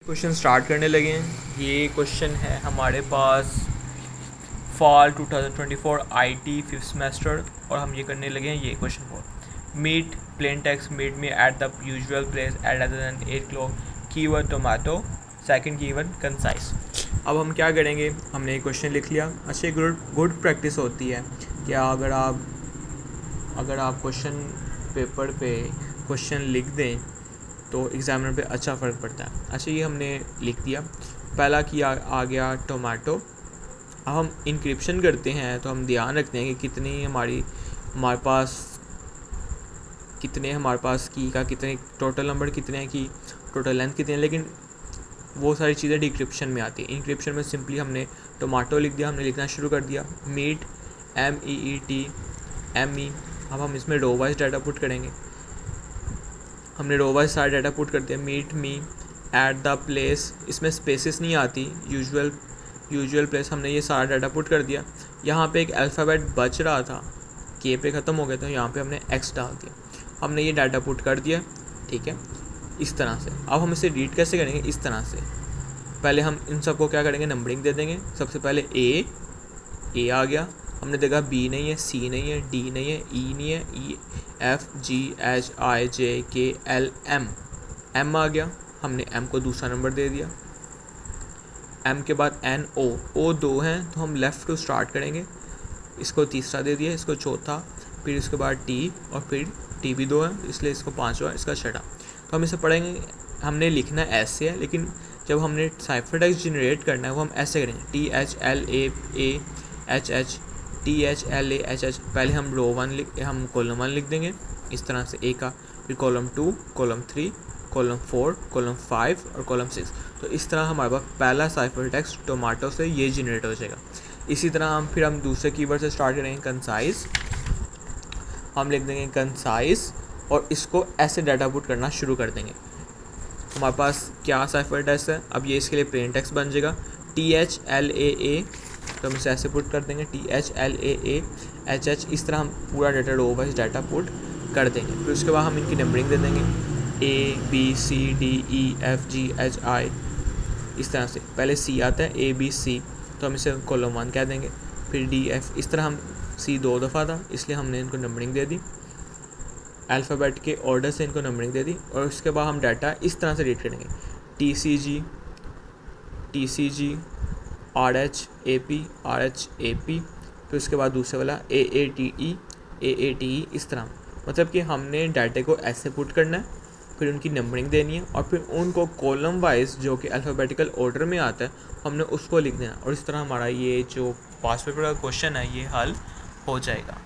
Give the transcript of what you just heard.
Question start करने लगे हैं। ये क्वेश्चन है हमारे पास फॉल 2024 आईटी फिफ्थ सेमेस्टर और हम ये करने लगे हैं ये क्वेश्चन को मीट प्लेन टेक्स्ट मीट में at the usual place at other than 8 kilo keyword tomato second keyword concise. अब हम क्या करेंगे, हमने ये क्वेश्चन लिख लिया। अच्छी गुड प्रैक्टिस होती है कि अगर आप क्वेश्चन पेपर पे क्वेश्चन लिख दें तो एग्जामिनर पे अच्छा फ़र्क पड़ता है। अच्छा, ये हमने लिख दिया। पहला किया आ गया टोमेटो। अब हम इंक्रिप्शन करते हैं तो हम ध्यान रखते हैं कि कितने हमारे पास की का कितने टोटल नंबर कितने हैं, की टोटल लेंथ कितनी है, लेकिन वो सारी चीज़ें डिक्रिप्शन में आती है। इंक्रिप्शन में सिंपली हमने टोमेटो लिख दिया, हमने लिखना शुरू कर दिया मीट MEET अब हम इसमें रो वाइज डाटा पुट करेंगे। हमने रो वाइज सारा डाटा पुट करते हैं। Meet me at the place, इसमें स्पेसिस नहीं आती, यूजुअल प्लेस, हमने ये सारा डाटा पुट कर दिया। यहाँ पे एक अल्फ़ाबेट बच रहा था, के पे ख़त्म हो गया था, यहाँ पे हमने एक्स डाल दिया। हमने ये डाटा पुट कर दिया, ठीक है, इस तरह से। अब हम इसे रीड कैसे करेंगे, इस तरह से। पहले हम इन सबको क्या करेंगे, नंबरिंग दे देंगे। सबसे पहले ए आ गया, हमने देखा बी नहीं है, सी नहीं है, डी नहीं है, ई नहीं है, ई FGHIJKL M आ गया, हमने M को दूसरा नंबर दे दिया। M के बाद O 2 हैं तो हम लेफ़्ट टू स्टार्ट करेंगे, इसको तीसरा दे दिया, इसको चौथा, फिर इसके बाद T और फिर T भी 2 है इसलिए इसको पाँचवा, इसका छठा। तो हम इसे पढ़ेंगे। हमने लिखना ऐसे है, लेकिन जब हमने साइफर टेक्स्ट जनरेट करना है वो हम ऐसे करेंगे THLAH पहले हम हम कॉलम 1 लिख देंगे इस तरह से ए का, फिर कॉलम 2, कॉलम 3, कॉलम 4, कॉलम 5 और कॉलम 6। तो इस तरह हमारे पास पहला साइफर टेक्स्ट टोमेटो से ये जनरेट हो जाएगा। इसी तरह हम दूसरे कीवर्ड से स्टार्ट करेंगे कंसाइज। हम लिख देंगे कंसाइज और इसको ऐसे डाटा पुट करना शुरू कर देंगे। हमारे पास क्या साइफर टेक्स्ट है, अब ये इसके लिए प्लेन टेक्स्ट बन जाएगा THLAA, तो हम इसे ऐसे पुट कर देंगे THLAAHH। इस तरह हम पूरा data row wise data put कर देंगे। फिर उसके बाद हम इनकी नंबरिंग दे देंगे ABCDEFGHI इस तरह से। पहले C आता है ABC, तो हम इसे कॉलम 1 कह देंगे, फिर DF। इस तरह हम C 2 दफ़ा था इसलिए हमने इनको नंबरिंग दे दी, अल्फ़ाबेट के ऑर्डर से इनको नंबरिंग दे दी। और उसके बाद हम डाटा इस तरह से रीड करेंगे TCG RH AP, फिर उसके बाद दूसरे वाला AATE इस तरह। मतलब कि हमने डाटे को ऐसे पुट करना है, फिर उनकी नंबरिंग देनी है और फिर उनको कॉलम वाइज जो कि अल्फ़ाबेटिकल ऑर्डर में आता है हमने उसको लिख देना। और इस तरह हमारा ये जो पास पेपर का क्वेश्चन है ये हल हो जाएगा।